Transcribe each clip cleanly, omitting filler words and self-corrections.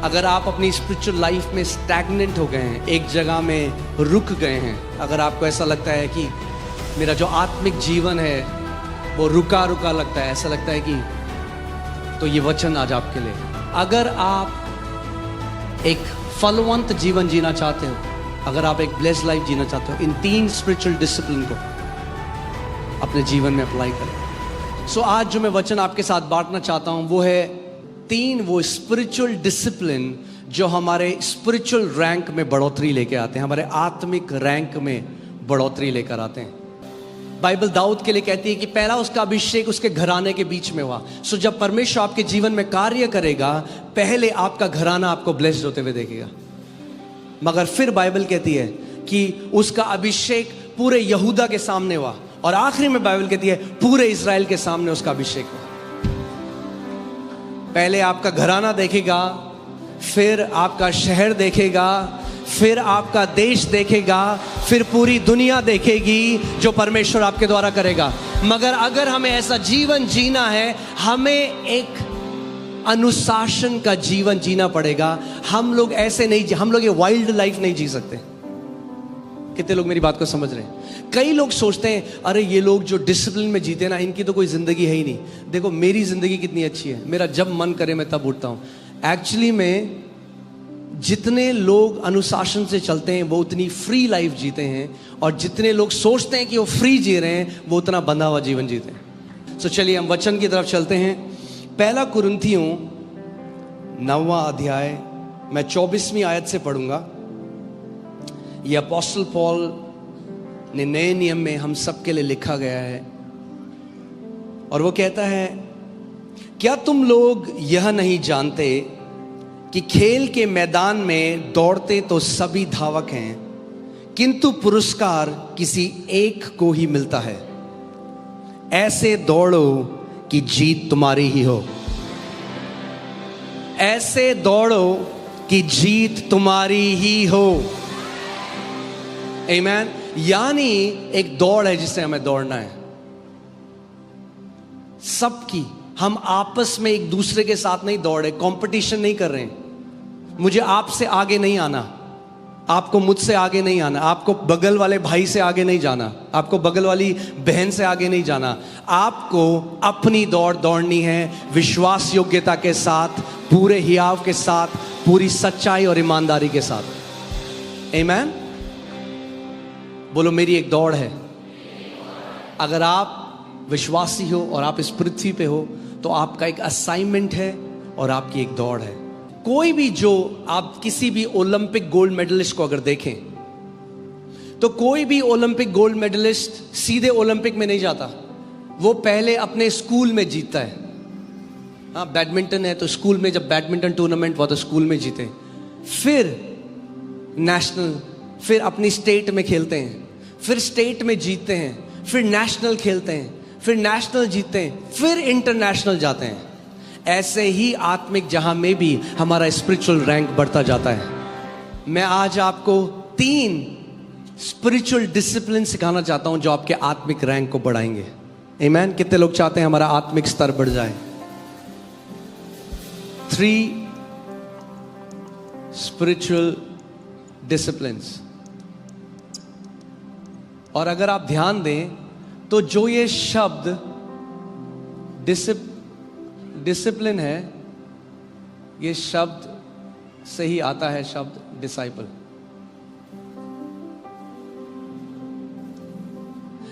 अगर आप अपनी स्पिरिचुअल लाइफ में स्टैग्नेंट हो गए हैं, एक जगह में रुक गए हैं, अगर आपको ऐसा लगता है कि मेरा जो आत्मिक जीवन है वो रुका रुका लगता है, ऐसा लगता है कि, तो ये वचन आज आपके लिए। अगर आप एक फलवंत जीवन जीना चाहते हो, अगर आप एक ब्लेस्ड लाइफ जीना चाहते हो, इन 3 स्पिरिचुअल डिसिप्लिन को अपने जीवन में अप्लाई करें। सो आज जो मैं वचन आपके साथ बांटना चाहता हूं वो है 3 वो स्पिरिचुअल डिसिप्लिन जो हमारे स्पिरिचुअल रैंक में बढ़ोतरी लेके आते हैं, हमारे आत्मिक रैंक में बढ़ोतरी लेकर आते हैं। बाइबल दाऊद के लिए कहती है कि पहला उसका अभिषेक उसके घराने के बीच में हुआ। सो जब परमेश्वर आपके जीवन में कार्य करेगा, पहले आपका घराना आपको ब्लेस्ड होते हुए देखेगा, मगर फिर बाइबल कहती है कि उसका अभिषेक पूरे यहूदा के सामने हुआ, और आखिरी में बाइबल कहती है पूरे इज़राइल के सामने उसका अभिषेक हुआ। पहले आपका घराना देखेगा, फिर आपका शहर देखेगा, फिर आपका देश देखेगा, फिर पूरी दुनिया देखेगी जो परमेश्वर आपके द्वारा करेगा। मगर अगर हमें ऐसा जीवन जीना है, हमें एक अनुशासन का जीवन जीना पड़ेगा। हम लोग ऐसे नहीं, हम लोग ये वाइल्ड लाइफ नहीं जी सकते। कितने लोग मेरी बात को समझ रहे हैं? कई लोग सोचते हैं अरे ये लोग जो डिसिप्लिन में जीते ना, इनकी तो कोई जिंदगी है ही नहीं। देखो मेरी जिंदगी कितनी अच्छी है, मेरा जब मन करे मैं तब उठता हूं। एक्चुअली में जितने लोग अनुशासन से चलते हैं वो उतनी फ्री लाइफ जीते हैं, और जितने लोग सोचते हैं कि वो फ्री जी रहे हैं वो उतना बंधा हुआ जीवन जीते हैं। तो चलिए हम वचन की तरफ चलते हैं। पहला कुरिन्थियों 9वां अध्याय, मैं 24वीं आयत से पढ़ूंगा। ये अपोस्टल पॉल ने नए नियम में हम सबके लिए लिखा गया है, और वो कहता है, क्या तुम लोग यह नहीं जानते कि खेल के मैदान में दौड़ते तो सभी धावक हैं, किंतु पुरस्कार किसी एक को ही मिलता है। ऐसे दौड़ो कि जीत तुम्हारी ही हो। ऐसे दौड़ो कि जीत तुम्हारी ही हो। आमीन। यानी एक दौड़ है जिससे हमें दौड़ना है, सबकी। हम आपस में एक दूसरे के साथ नहीं दौड़ रहे, कंपटीशन नहीं कर रहे हैं। मुझे आपसे आगे नहीं आना, आपको मुझसे आगे नहीं आना, आपको बगल वाले भाई से आगे नहीं जाना, आपको बगल वाली बहन से आगे नहीं जाना। आपको अपनी दौड़ दौड़नी है, विश्वास योग्यता के साथ, पूरे हियाव के साथ, पूरी सच्चाई और ईमानदारी के साथ। आमीन। बोलो मेरी एक दौड़ है। अगर आप विश्वासी हो और आप इस पृथ्वी पे हो तो आपका एक असाइनमेंट है और आपकी एक दौड़ है। कोई भी, जो आप किसी भी ओलंपिक गोल्ड मेडलिस्ट को अगर देखें तो कोई भी ओलंपिक गोल्ड मेडलिस्ट सीधे ओलंपिक में नहीं जाता, वो पहले अपने स्कूल में जीतता है। हाँ, बैडमिंटन है तो स्कूल में जब बैडमिंटन टूर्नामेंट हुआ तो स्कूल में जीते, फिर नेशनल, फिर अपनी स्टेट में खेलते हैं, फिर स्टेट में जीतते हैं, फिर नेशनल खेलते हैं, फिर नेशनल जीतते हैं, फिर इंटरनेशनल जाते हैं। ऐसे ही आत्मिक जहां में भी हमारा स्पिरिचुअल रैंक बढ़ता जाता है। मैं आज आपको 3 स्पिरिचुअल डिसिप्लिन सिखाना चाहता हूं जो आपके आत्मिक रैंक को बढ़ाएंगे। आमीन। कितने लोग चाहते हैं हमारा आत्मिक स्तर बढ़ जाए? 3 स्पिरिचुअल डिसिप्लिन्स। और अगर आप ध्यान दें तो जो ये शब्द डिसिप्लिन है, ये शब्द से ही आता है शब्द डिसाइपल।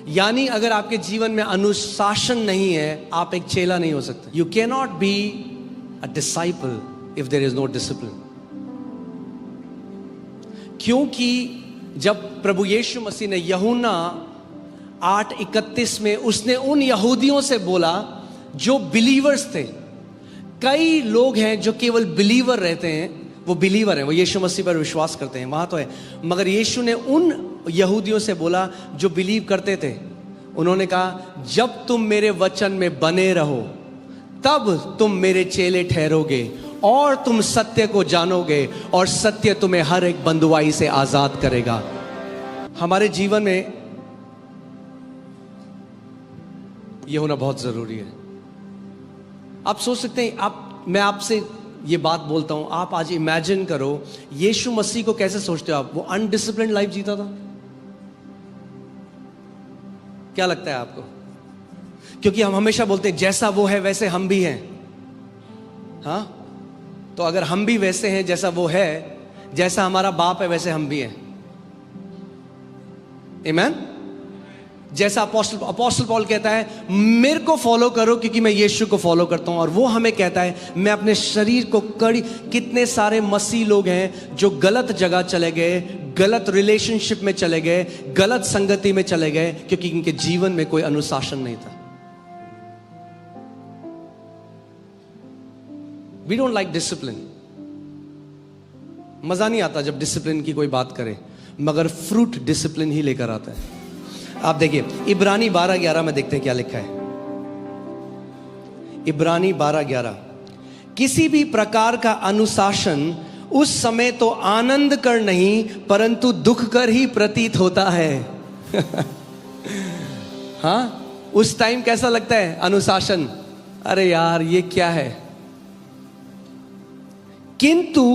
यानी अगर आपके जीवन में अनुशासन नहीं है, आप एक चेला नहीं हो सकते। You can not be a disciple if there is no discipline. क्योंकि जब प्रभु यीशु मसीह ने यूहन्ना 8:31 में उसने उन यहूदियों से बोला जो बिलीवर्स थे। कई लोग हैं जो केवल बिलीवर रहते हैं, वो बिलीवर हैं, वो यीशु मसीह पर विश्वास करते हैं, वहां तो है। मगर यीशु ने उन यहूदियों से बोला जो बिलीव करते थे, उन्होंने कहा जब तुम मेरे वचन में बने रहो तब तुम मेरे चेले ठहरोगे और तुम सत्य को जानोगे और सत्य तुम्हें हर एक बंधुआई से आजाद करेगा। हमारे जीवन में यह होना बहुत जरूरी है। आप सोच सकते हैं, मैं आपसे ये बात बोलता हूं, आप आज इमेजिन करो यीशु मसीह को कैसे सोचते हो आप? वो अनडिसिप्लिन्ड लाइफ जीता था? क्या लगता है आपको? क्योंकि हम हमेशा बोलते हैं जैसा वो है वैसे हम भी हैं। हाँ, तो अगर हम भी वैसे हैं जैसा वो है, जैसा हमारा बाप है वैसे हम भी हैं। आमीन। जैसा अपोस्टल पॉल कहता है मेरे को फॉलो करो क्योंकि मैं यीशु को फॉलो करता हूं, और वो हमें कहता है मैं अपने शरीर को कड़ी। कितने सारे मसीह लोग हैं जो गलत जगह चले गए, गलत रिलेशनशिप में चले गए, गलत संगति में चले गए, क्योंकि इनके जीवन में कोई अनुशासन नहीं था। We don't like discipline. मजा नहीं आता जब डिसिप्लिन की कोई बात करे, मगर फ्रूट डिसिप्लिन ही लेकर आता है। आप देखिए इब्रानी 12:11 में देखते हैं क्या लिखा है। इब्रानी 12:11, किसी भी प्रकार का अनुशासन उस समय तो आनंद कर नहीं परंतु दुख कर ही प्रतीत होता है। हाँ, उस टाइम कैसा लगता है अनुशासन? अरे यार ये क्या है? किंतु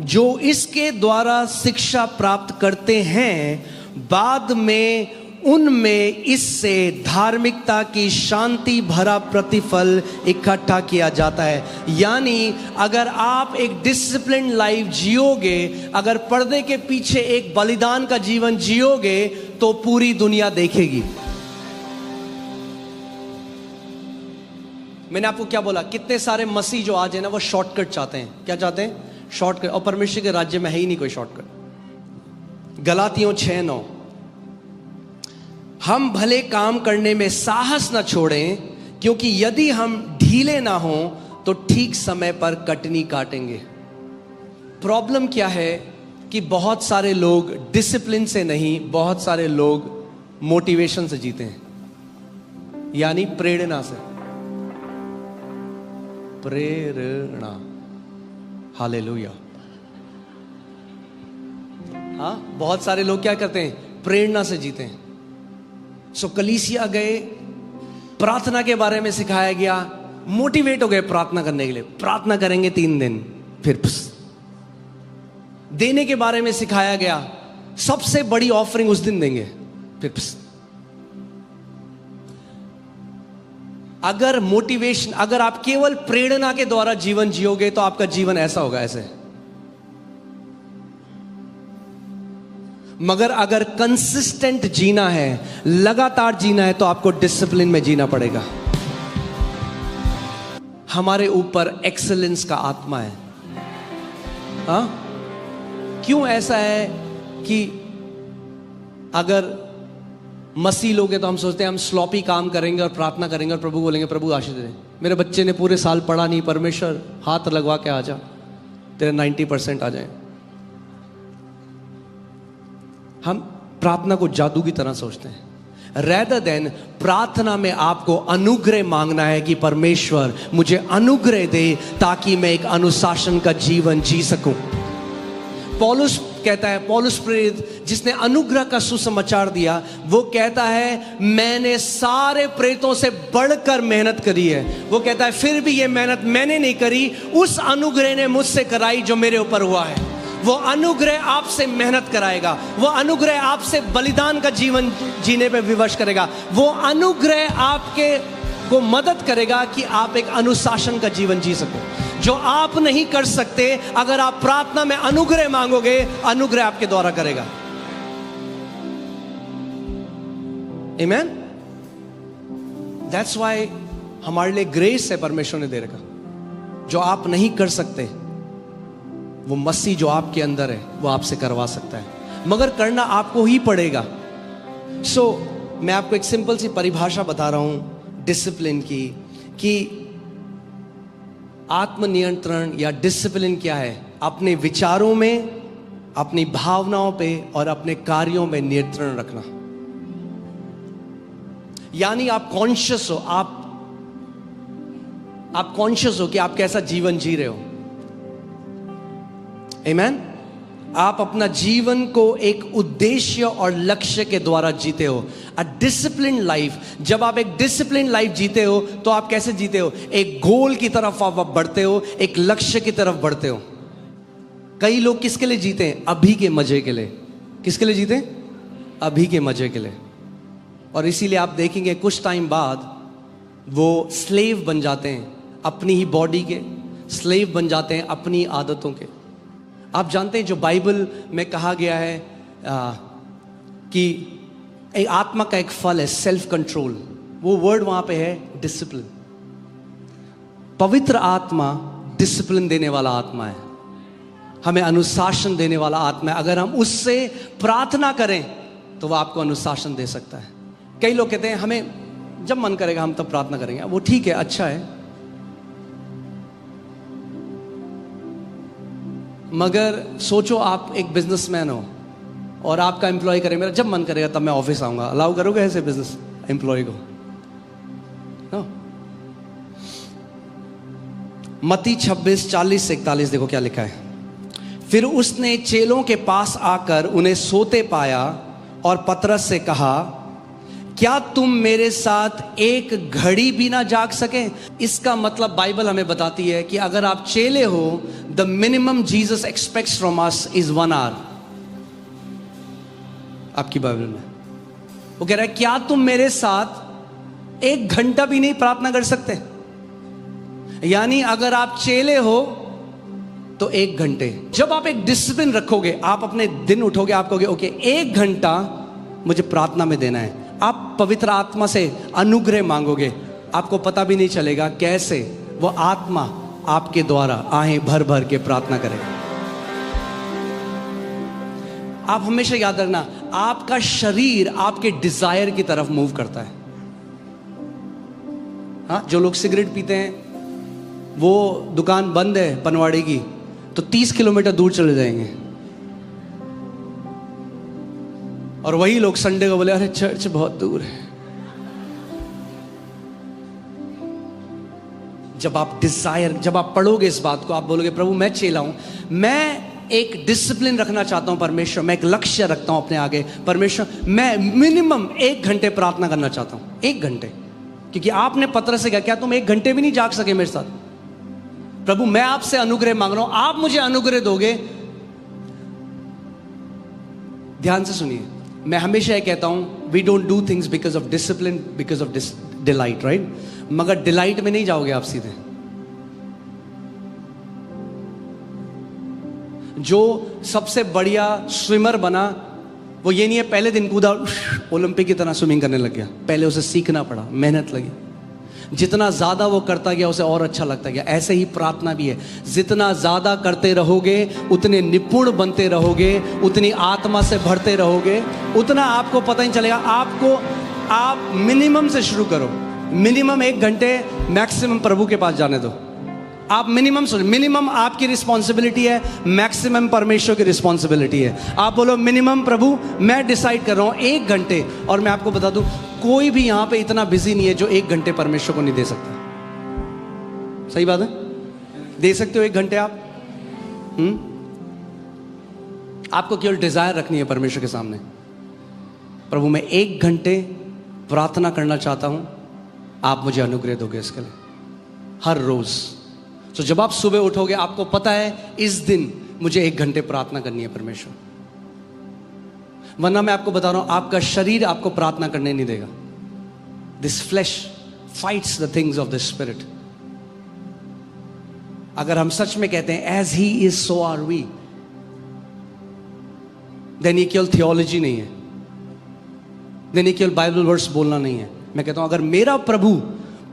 जो इसके द्वारा शिक्षा प्राप्त करते हैं बाद में उनमें इससे धार्मिकता की शांति भरा प्रतिफल इकट्ठा किया जाता है। यानी अगर आप एक डिसिप्लिन लाइफ जियोगे, अगर पर्दे के पीछे एक बलिदान का जीवन जियोगे, तो पूरी दुनिया देखेगी। मैंने आपको क्या बोला? कितने सारे मसीह जो आज है ना, वो शॉर्टकट चाहते हैं। क्या चाहते हैं? शॉर्टकट। और परमेश्वर के राज्य में है ही नहीं कोई शॉर्टकट। गलातियों 6:9, हम भले काम करने में साहस न छोड़ें, क्योंकि यदि हम ढीले ना हो तो ठीक समय पर कटनी काटेंगे। प्रॉब्लम क्या है कि बहुत सारे लोग डिसिप्लिन से नहीं, बहुत सारे लोग मोटिवेशन से जीते हैं, यानी प्रेरणा से। प्रेरणा, हालेलुया। हाँ, बहुत सारे लोग क्या करते हैं? प्रेरणा से जीते हैं। सो कलीसिया गए, प्रार्थना के बारे में सिखाया गया, मोटिवेट हो गए प्रार्थना करने के लिए। प्रार्थना करेंगे 3 दिन, फिर देने के बारे में सिखाया गया, सबसे बड़ी ऑफरिंग उस दिन देंगे, फिर अगर मोटिवेशन, अगर आप केवल प्रेरणा के द्वारा जीवन जियोगे तो आपका जीवन ऐसा होगा, ऐसे। मगर अगर कंसिस्टेंट जीना है, लगातार जीना है, तो आपको डिसिप्लिन में जीना पड़ेगा। हमारे ऊपर एक्सेलेंस का आत्मा है। हाँ, क्यों ऐसा है कि अगर मसीह लोग हैं तो हम सोचते हैं हम स्लॉपी काम करेंगे और प्रार्थना करेंगे और प्रभु बोलेंगे प्रभु आशीष दे। मेरे बच्चे ने पूरे साल पढ़ा नहीं, परमेश्वर हाथ लगवा के आ जा, तेरे 90% आ जाए। हम प्रार्थना को जादू की तरह सोचते हैं, रेदर देन प्रार्थना में आपको अनुग्रह मांगना है कि परमेश्वर मुझे अनुग्रह दे ताकि मैं एक अनुशासन का जीवन जी सकूं। पौलुस कहता है, पौलुस प्रेरित जिसने अनुग्रह का सुसमाचार दिया, वो कहता है मैंने सारे प्रेरितों से बढ़कर मेहनत करी है। वो कहता है फिर भी ये मेहनत मैंने नहीं करी, उस अनुग्रह ने मुझसे कराई जो मेरे ऊपर हुआ है। वो अनुग्रह आपसे मेहनत कराएगा, वो अनुग्रह आपसे बलिदान का जीवन जीने पे विवश करेगा, वो अनुग्रह आपके को मदद करेगा कि आप एक अनुशासन का जीवन जी सको, जो आप नहीं कर सकते। अगर आप प्रार्थना में अनुग्रह मांगोगे, अनुग्रह आपके द्वारा करेगा। आमीन। दैट्स व्हाई हमारे लिए ग्रेस है, परमेश्वर ने दे रखा। जो आप नहीं कर सकते, वो मसीह जो आपके अंदर है वो आपसे करवा सकता है, मगर करना आपको ही पड़ेगा। मैं आपको एक सिंपल सी परिभाषा बता रहा हूं डिसिप्लिन की, कि आत्मनियंत्रण या डिसिप्लिन क्या है? अपने विचारों में, अपनी भावनाओं पे और अपने कार्यों में नियंत्रण रखना। यानी आप कॉन्शियस हो, आप कॉन्शियस हो कि आप कैसा जीवन जी रहे हो। आमीन। आप अपना जीवन को एक उद्देश्य और लक्ष्य के द्वारा जीते हो। अ डिसिप्लिन लाइफ, जब आप एक डिसिप्लिन लाइफ जीते हो तो आप कैसे जीते हो? एक गोल की तरफ आप बढ़ते हो, एक लक्ष्य की तरफ बढ़ते हो। कई लोग किसके लिए जीते हैं? अभी के मजे के लिए। किसके लिए जीते? अभी के मजे के लिए। और इसीलिए आप देखेंगे कुछ टाइम बाद वो स्लेव बन जाते हैं अपनी ही बॉडी के, स्लेव बन जाते हैं अपनी आदतों के। आप जानते हैं जो बाइबल में कहा गया है कि एक आत्मा का एक फल है सेल्फ कंट्रोल, वो वर्ड वहां पे है डिसिप्लिन। पवित्र आत्मा डिसिप्लिन देने वाला आत्मा है, हमें अनुशासन देने वाला आत्मा है। अगर हम उससे प्रार्थना करें तो वह आपको अनुशासन दे सकता है। कई लोग कहते हैं हमें जब मन करेगा हम तब प्रार्थना करेंगे। वो ठीक है, अच्छा है, मगर सोचो आप एक बिजनेसमैन हो और आपका एम्प्लॉय करे मेरा जब मन करेगा तब मैं ऑफिस आऊंगा। अलाउ करोगे ऐसे बिजनेस एम्प्लॉय को? नो। मत्ती 26:40-41 देखो क्या लिखा है। फिर उसने चेलों के पास आकर उन्हें सोते पाया और पतरस से कहा, क्या तुम मेरे साथ एक घड़ी भी ना जाग सके? इसका मतलब बाइबल हमें बताती है कि अगर आप चेले हो, the minimum Jesus expects from us is 1 hour. आपकी बाइबल में वो कह रहा है क्या तुम मेरे साथ 1 घंटा भी नहीं प्रार्थना कर सकते? यानी अगर आप चेले हो तो 1 घंटे। जब आप एक डिसिप्लिन रखोगे, आप अपने दिन उठोगे, आप कहोगे ओके 1 घंटा मुझे प्रार्थना में देना है। आप पवित्र आत्मा से अनुग्रह मांगोगे, आपको पता भी नहीं चलेगा कैसे वो आत्मा आपके द्वारा आहें भर भर के प्रार्थना करेगा। आप हमेशा याद रखना, आपका शरीर आपके डिजायर की तरफ मूव करता है। हाँ, जो लोग सिगरेट पीते हैं, वो दुकान बंद है पनवाड़ी की तो 30 किलोमीटर दूर चले जाएंगे, और वही लोग संडे को बोले अरे चर्च बहुत दूर है। जब आप डिजायर, जब आप पढ़ोगे इस बात को, आप बोलोगे प्रभु मैं चेला हूं, मैं एक डिसिप्लिन रखना चाहता हूं परमेश्वर, मैं एक लक्ष्य रखता हूं अपने आगे परमेश्वर, मैं मिनिमम 1 घंटे प्रार्थना करना चाहता हूं। 1 घंटे, क्योंकि आपने पतरस से कहा क्या तुम 1 घंटे भी नहीं जाग सके मेरे साथ? प्रभु मैं आपसे अनुग्रह मांग रहा हूं, आप मुझे अनुग्रह दोगे। ध्यान से सुनिए, मैं हमेशा ये कहता हूं we don't do things because of discipline, because of delight, right? मगर डिलाइट में नहीं जाओगे आप सीधे। जो सबसे बढ़िया स्विमर बना वो ये नहीं है पहले दिन कूदा ओलंपिक की तरह स्विमिंग करने लग गया, पहले उसे सीखना पड़ा, मेहनत लगी। जितना ज्यादा वो करता गया उसे और अच्छा लगता गया। ऐसे ही प्रार्थना भी है, जितना ज्यादा करते रहोगे उतने निपुण बनते रहोगे, उतनी आत्मा से भरते रहोगे, उतना आपको पता नहीं चलेगा। आप मिनिमम से शुरू करो, मिनिमम 1 घंटे, मैक्सिमम प्रभु के पास जाने दो। आप मिनिमम सुन, मिनिमम आपकी रिस्पॉन्सिबिलिटी है, मैक्सिमम परमेश्वर की रिस्पॉन्सिबिलिटी है। आप बोलो मिनिमम प्रभु मैं डिसाइड कर रहा हूं 1 घंटे, और मैं आपको बता दूं कोई भी यहां पे इतना बिजी नहीं है जो 1 घंटे परमेश्वर को नहीं दे सकता। सही बात है? दे सकते हो 1 घंटे आप। आपको केवल डिजायर रखनी है परमेश्वर के सामने, प्रभु मैं 1 घंटे प्रार्थना करना चाहता हूं, आप मुझे अनुग्रह दोगे इसके लिए हर रोज। तो जब आप सुबह उठोगे आपको पता है इस दिन मुझे 1 घंटे प्रार्थना करनी है परमेश्वर, वरना मैं आपको बता रहा हूं आपका शरीर आपको प्रार्थना करने नहीं देगा। This flesh fights the things of the spirit. अगर हम सच में कहते हैं as he is so are we, then ये केवल थियोलॉजी नहीं है, देन ये केवल बाइबल वर्स बोलना नहीं है। मैं कहता हूं अगर मेरा प्रभु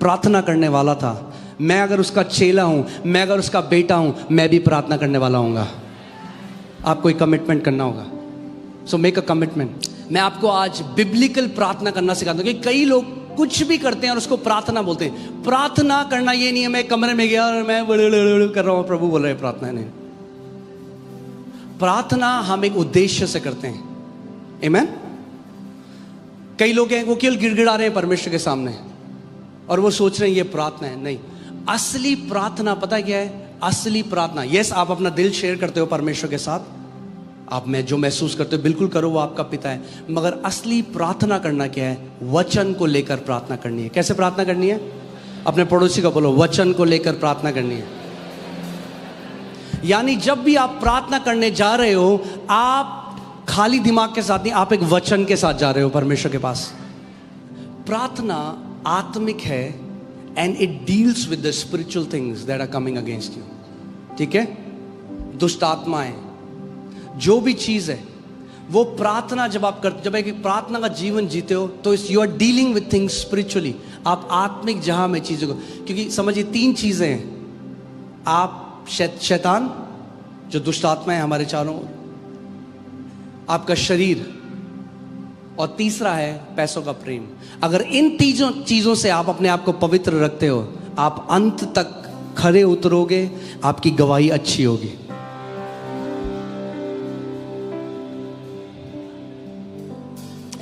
प्रार्थना करने वाला था, मैं अगर उसका चेला हूं, मैं अगर उसका बेटा हूं, मैं भी प्रार्थना करने वाला हूंगा। आपको एक कमिटमेंट करना होगा, सो मेक अ कमिटमेंट। मैं आपको आज बिब्लिकल प्रार्थना करना सिखाता हूं कि कई लोग कुछ भी करते हैं और उसको प्रार्थना बोलते हैं। प्रार्थना करना ये नहीं है मैं कमरे में गया और मैं कर रहा हूं, प्रभु बोल रहे हैं प्रार्थना नहीं। प्रार्थना हम एक उद्देश्य से करते हैं। आमीन। कई लोग हैं वो केवल गिड़गिड़ा रहे हैं परमेश्वर के सामने और वो सोच रहे हैं ये प्रार्थना है। नहीं, असली प्रार्थना पता क्या है? असली प्रार्थना, यस आप अपना दिल शेयर करते हो परमेश्वर के साथ, आप में जो महसूस करते हो बिल्कुल करो, वो आपका पिता है। मगर असली प्रार्थना करना क्या है? वचन को लेकर प्रार्थना करनी है। कैसे प्रार्थना करनी है? अपने पड़ोसी को बोलो, वचन को लेकर प्रार्थना करनी है। यानी जब भी आप प्रार्थना करने जा रहे हो, आप खाली दिमाग के साथ नहीं, आप एक वचन के साथ जा रहे हो परमेश्वर के पास। प्रार्थना आत्मिक है and it deals with the spiritual things that are coming against you. ठीक है? दुष्ट आत्माएं, जो भी चीज है वो प्रार्थना जब आप करते, जब एक प्रार्थना का जीवन जीते हो तो you are dealing with things spiritually. आप आत्मिक जहां में चीजों को, क्योंकि समझिए 3 चीजें हैं। आप शैतान जो दुष्ट आत्मा है हमारे चारों, आपका शरीर, और तीसरा है पैसों का प्रेम। अगर इन तीनों चीजों से आप अपने आप को पवित्र रखते हो, आप अंत तक खरे उतरोगे, आपकी गवाही अच्छी होगी।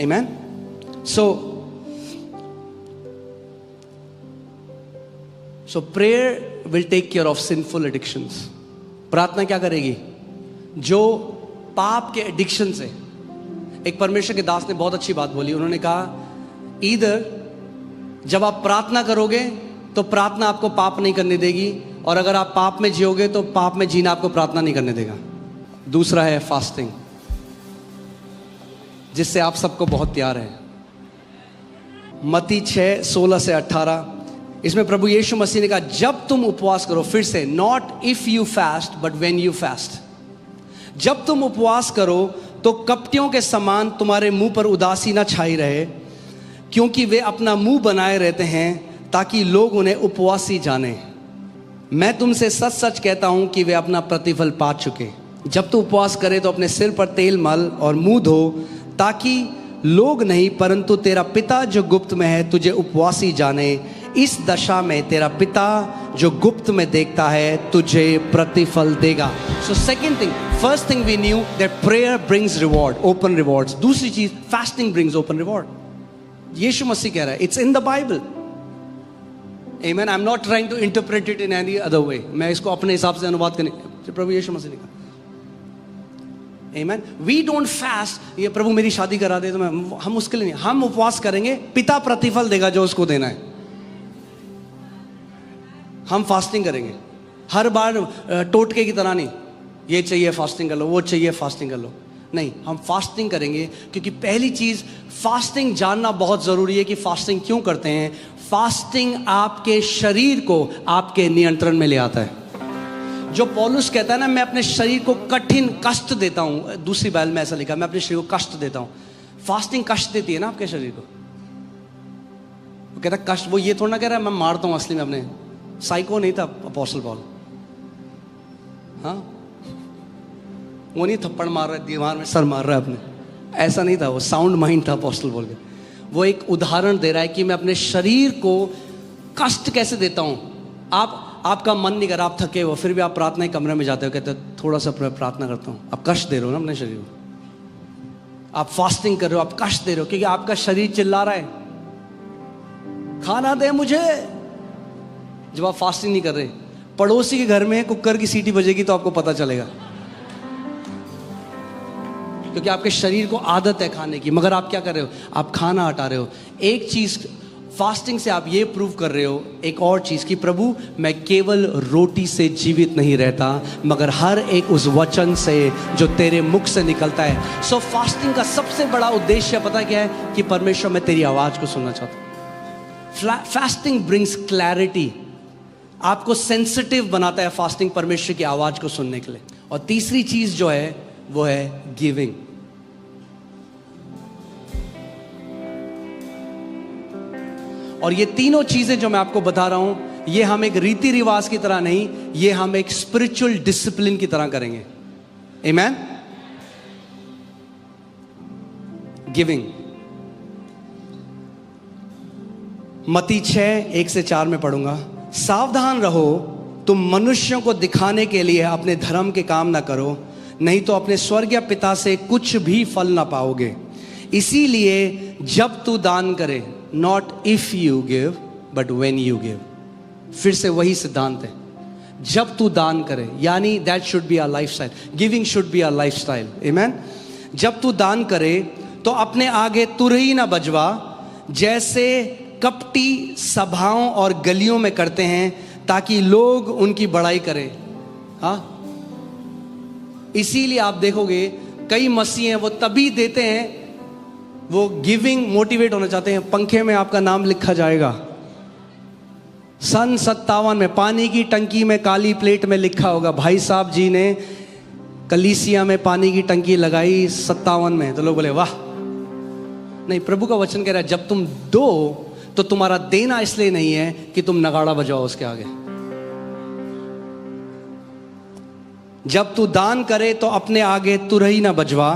Amen? So prayer will take care of sinful addictions. प्रार्थना क्या करेगी? जो पाप के एडिक्शन से, एक परमेश्वर के दास ने बहुत अच्छी बात बोली। उन्होंने कहा इधर जब आप प्रार्थना करोगे तो प्रार्थना आपको पाप नहीं करने देगी, और अगर आप पाप में जियोगे तो पाप में जीना आपको प्रार्थना नहीं करने देगा। दूसरा है फास्टिंग, जिससे आप सबको प्यार प्यार है। मत्ती 6:16 से 18, इसमें प्रभु यीशु मसीह ने कहा जब तुम उपवास करो, फिर से, not if you fast but when you fast. जब तुम उपवास करो तो कपटियों के समान तुम्हारे मुंह पर उदासी न छाई रहे, क्योंकि वे अपना मुंह बनाए रहते हैं ताकि लोग उन्हें उपवासी जाने। मैं तुमसे सच सच कहता हूं कि वे अपना प्रतिफल पा चुके। जब तू उपवास करे तो अपने सिर पर तेल मल और मुंह धो, ताकि लोग नहीं परंतु तेरा पिता जो गुप्त में है तुझे उपवासी जाने। इस दशा में तेरा पिता जो गुप्त में देखता है तुझे प्रतिफल देगा। So second thing, first thing we knew that prayer brings reward, open rewards. दूसरी चीज, फास्टिंग ब्रिंग्स ओपन रिवॉर्ड। यीशु मसीह कह रहा है, it's in the Bible. Amen. I am not trying to interpret it in any other way. मैं इसको अपने हिसाब से अनुवाद करने, प्रभु यीशु मसीह ने कहा। Amen. We don't fast, ये प्रभु मेरी शादी करा दे तो हम उसके लिए नहीं, हम उपवास करेंगे, पिता प्रतिफल देगा जो उसको देना है। हम फास्टिंग करेंगे, हर बार टोटके की तरह नहीं, ये चाहिए फास्टिंग कर लो, वो चाहिए फास्टिंग कर लो, नहीं, हम फास्टिंग करेंगे। क्योंकि पहली चीज, फास्टिंग जानना बहुत जरूरी है कि फास्टिंग क्यों करते हैं। फास्टिंग आपके शरीर को आपके नियंत्रण में ले आता है। जो पौलुस कहता है ना, मैं अपने शरीर को कठिन कष्ट देता हूं, दूसरी बाइबल में ऐसा लिखा, मैं अपने शरीर को कष्ट देता हूं। फास्टिंग कष्ट देती है ना आपके शरीर को। वो कहता है कष्ट, वो ये थोड़ा ना कह रहा है मैं मारता हूं, असली में अपने साइको नहीं था अपोस्टल पॉल। हाँ, वो नहीं थप्पड़ मार रहा है, दीवार में सर मार रहा है अपने, ऐसा नहीं था। वो साउंड माइंड था अपोस्टल पॉल के। वो एक उदाहरण दे रहा है कि मैं अपने शरीर को कष्ट कैसे देता हूं। आपका मन नहीं कर, आप थके हो, फिर भी आप प्रार्थना के कमरे में जाते हो, कहते हो थोड़ा सा प्रार्थना करता हूं। आप कष्ट दे रहे हो ना अपने शरीर को। आप फास्टिंग कर रहे हो, आप कष्ट दे रहे हो, क्योंकि आपका शरीर चिल्ला रहा है खाना दे मुझे। जब आप फास्टिंग नहीं कर रहे, पड़ोसी के घर में कुकर की सीटी बजेगी तो आपको पता चलेगा, क्योंकि आपके शरीर को आदत है खाने की। मगर आप क्या कर रहे हो? आप खाना हटा रहे हो। एक चीज फास्टिंग से आप ये प्रूव कर रहे हो, एक और चीज, कि प्रभु मैं केवल रोटी से जीवित नहीं रहता, मगर हर एक उस वचन से जो तेरे मुख से निकलता है। सो फास्टिंग का सबसे बड़ा उद्देश्य पता क्या है? कि परमेश्वर मैं तेरी आवाज को सुनना चाहता हूं। फास्टिंग ब्रिंग्स क्लैरिटी, आपको सेंसिटिव बनाता है फास्टिंग परमेश्वर की आवाज को सुनने के लिए। और तीसरी चीज जो है वो है गिविंग। और ये तीनों चीजें जो मैं आपको बता रहा हूं, ये हम एक रीति रिवाज की तरह नहीं, ये हम एक स्पिरिचुअल डिसिप्लिन की तरह करेंगे। आमेन। गिविंग, मत्ती 6:1-4 में पढ़ूंगा। सावधान रहो, तुम मनुष्यों को दिखाने के लिए अपने धर्म के काम ना करो, नहीं तो अपने स्वर्गीय पिता से कुछ भी फल ना पाओगे। इसीलिए जब तू दान करे, not if you give but when you give. फिर से वही सिद्धांत है, जब तू दान करे, यानी that should be our lifestyle, giving should be our lifestyle, amen. जब तू दान करे तो अपने आगे तुरही ना बजवा, जैसे कपटी सभाओं और गलियों में करते हैं, ताकि लोग उनकी बड़ाई करें। हाँ, इसीलिए आप देखोगे कई मसीह हैं, वो तभी देते हैं, वो गिविंग मोटिवेट होना चाहते हैं, पंखे में आपका नाम लिखा जाएगा, सन 57 में पानी की टंकी में काली प्लेट में लिखा होगा, भाई साहब जी ने कलीसिया में पानी की टंकी लगाई 57 में। तो लोग बोले वाह। नहीं, प्रभु का वचन कह रहा है जब तुम दो तो तुम्हारा देना इसलिए नहीं है कि तुम नगाड़ा बजाओ उसके आगे। जब तू दान करे तो अपने आगे तुरही ना बजवा,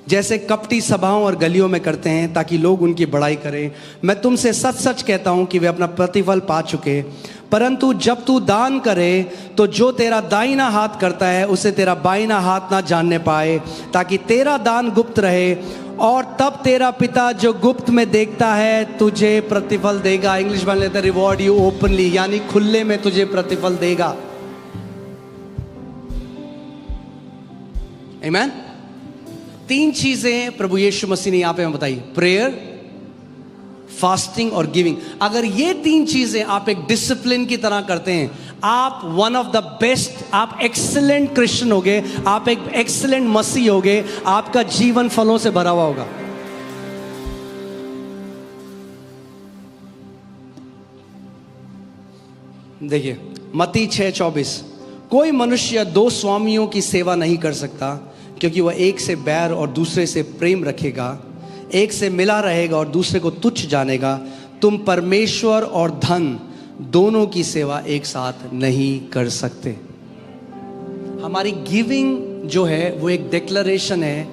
जैसे कपटी सभाओं और गलियों में करते हैं, ताकि लोग उनकी बड़ाई करें। मैं तुमसे सच सच कहता हूं कि वे अपना प्रतिफल पा चुके। परंतु जब तू दान करे तो जो तेरा दाहिना हाथ करता है उसे तेरा बाइना हाथ ना जानने पाए, ताकि तेरा दान गुप्त रहे, और तब तेरा पिता जो गुप्त में देखता है तुझे प्रतिफल देगा। इंग्लिश में लेते रिवॉर्ड यू ओपनली, यानी खुले में तुझे प्रतिफल देगा। आमीन। 3 चीजें प्रभु यीशु मसीह ने यहां पे हमें बताई, प्रेयर, फास्टिंग और गिविंग। अगर ये 3 चीजें आप एक डिसिप्लिन की तरह करते हैं, आप वन ऑफ द बेस्ट, आप एक्सीलेंट क्रिश्चियन होगे, आप एक एक्सीलेंट मसीह होगे, आपका जीवन फलों से भरा हुआ होगा। देखिए मत्ती 6:24, कोई मनुष्य 2 स्वामियों की सेवा नहीं कर सकता, क्योंकि वह एक से बैर और दूसरे से प्रेम रखेगा, एक से मिला रहेगा और दूसरे को तुच्छ जानेगा। तुम परमेश्वर और धन दोनों की सेवा एक साथ नहीं कर सकते। हमारी गिविंग जो है वो एक डिक्लेरेशन है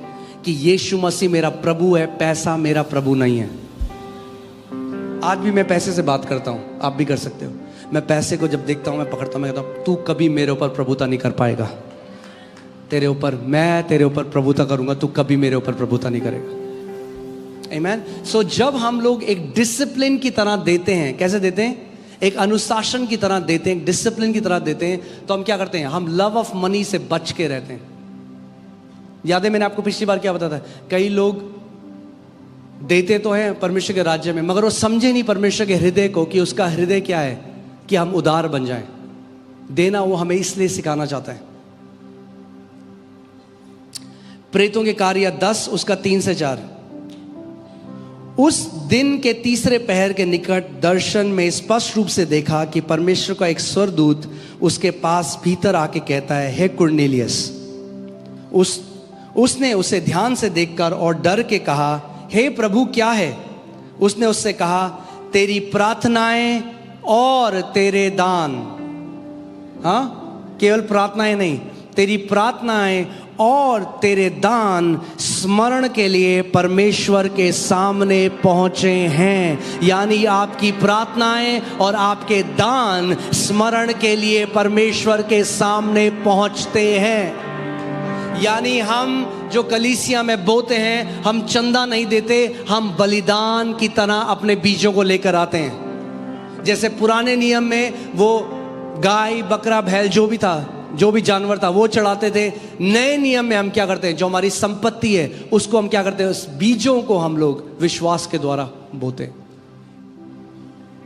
कि यीशु मसीह मेरा प्रभु है, पैसा मेरा प्रभु नहीं है। आज भी मैं पैसे से बात करता हूं, आप भी कर सकते हो। मैं पैसे को जब देखता हूं, मैं पकड़ता हूं, मैं कहता हूं तू कभी मेरे ऊपर प्रभुता नहीं कर पाएगा, तेरे ऊपर, मैं तेरे ऊपर प्रभुता करूंगा, तू कभी मेरे ऊपर प्रभुता नहीं करेगा। आमीन। सो जब हम लोग एक डिसिप्लिन की तरह देते हैं, कैसे देते हैं? एक अनुशासन की तरह देते हैं, डिसिप्लिन की तरह देते हैं, तो हम क्या करते हैं? हम लव ऑफ मनी से बच के रहते हैं। याद है मैंने आपको पिछली बार क्या बताया था? कई लोग देते तो हैं परमेश्वर के राज्य में, मगर वो समझे नहीं परमेश्वर के हृदय को, कि उसका हृदय क्या है, कि हम उदार बन जाएं। देना वो हमें इसलिए सिखाना चाहता है। प्रेतों के कार्य 10 उसका 3 से 4। उस दिन के तीसरे पहर के निकट दर्शन में स्पष्ट रूप से देखा कि परमेश्वर का एक स्वर्गदूत उसके पास भीतर आके कहता है, हे कुर्नेलियस। उसने उसे ध्यान से देखकर और डर के कहा, हे प्रभु क्या है? उसने उससे कहा, तेरी प्रार्थनाएं और तेरे दान। हाँ, केवल प्रार्थनाएं नहीं, तेरी प्रार्थनाएं और तेरे दान स्मरण के लिए परमेश्वर के सामने पहुंचे हैं। यानी आपकी प्रार्थनाएं और आपके दान स्मरण के लिए परमेश्वर के सामने पहुंचते हैं। यानी हम जो कलीसिया में बोते हैं, हम चंदा नहीं देते, हम बलिदान की तरह अपने बीजों को लेकर आते हैं। जैसे पुराने नियम में वो गाय, बकरा, बैल जो भी था, जो भी जानवर था, वो चढ़ाते थे। नए नियम में हम क्या करते हैं? जो हमारी संपत्ति है उसको हम क्या करते हैं? उस बीजों को हम लोग विश्वास के द्वारा बोते।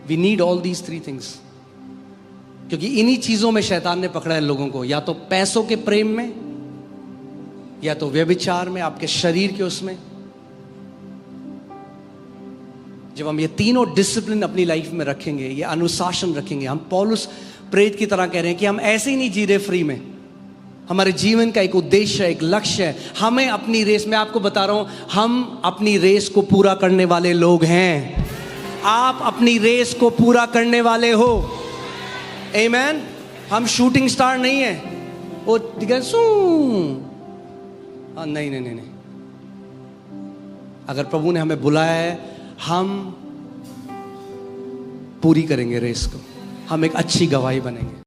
We need all these 3 things, क्योंकि इन्हीं चीजों में शैतान ने पकड़ा है लोगों को, या तो पैसों के प्रेम में, या तो व्यभिचार में, आपके शरीर के उसमें। जब हम ये तीनों डिसिप्लिन अपनी लाइफ में रखेंगे, ये अनुशासन रखेंगे, हम पौलुस प्रेरित की तरह कह रहे हैं कि हम ऐसे ही नहीं जी रहे फ्री में। हमारे जीवन का एक उद्देश्य है, एक लक्ष्य है। हमें अपनी रेस, मैं आपको बता रहा हूं, हम अपनी रेस को पूरा करने वाले लोग हैं। आप अपनी रेस को पूरा करने वाले हो। आमीन। हम शूटिंग स्टार नहीं है। वो नहीं नहीं नहीं नहीं। अगर प्रभु ने हमें बुलाया है, हम पूरी करेंगे रेस को, हम एक अच्छी गवाही बनेंगे।